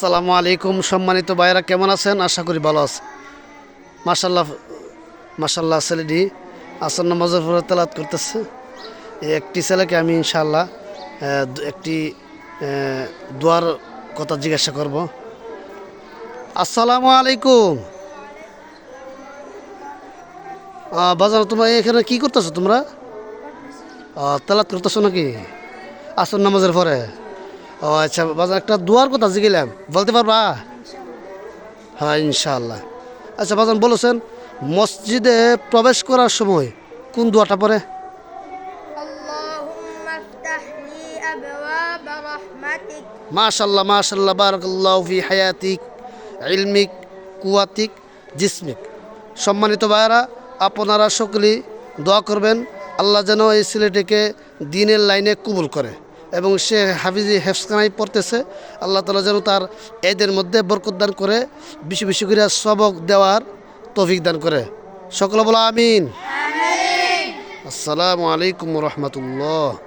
আসসালামু আলাইকুম সম্মানিত ভাইরা, কেমন আছেন? আশা করি ভালো আছেন। মাশাল্লাহ মাশাল্লাহ, ছেলেটি আসর নামাজের পরে তেলাওয়াত করতেছে। এই একটি ছেলেকে আমি ইনশাআল্লাহ একটি দোয়ার কথা জিজ্ঞাসা করব। আসসালামু আলাইকুম। বাজার, তোমরা এখানে কি করতেছো? তোমরা তেলাওয়াত করতেছো নাকি আসর নামাজের পরে? ও আচ্ছা বাজার, একটা দোয়ার কথা জিজ্ঞেলাম, বলতে পারবা? হ্যাঁ ইনশাআল্লাহ। আচ্ছা বাজান, বলেছেন মসজিদে প্রবেশ করার সময় কোন দোয়াটা পড়ে? আল্লাহুম্মা ইফতাহ লি আবওয়াবা রাহমাতিক। মাশাল্লাহ মাশাল্লাহ, বারাকাল্লাহু ফি হায়াতিক, ইলমিক, কুওয়াতিক, জিসমিক। সম্মানিত ভাইয়েরা, আপনারা সকলেই দোয়া করবেন আল্লাহ যেন এই ছেলেটিকে দিনের লাইনে কবুল করে এবং সে হাফিজি হেফসখানায় পড়তেছে। আল্লাহ তাআলা যেন তার এদের মধ্যে বরকত দান করে, বেশি বেশি করে সবক দেওয়ার তৌফিক দান করে। সকলে বলো আমিন। আসসালামু আলাইকুম রহমতুল্লাহ।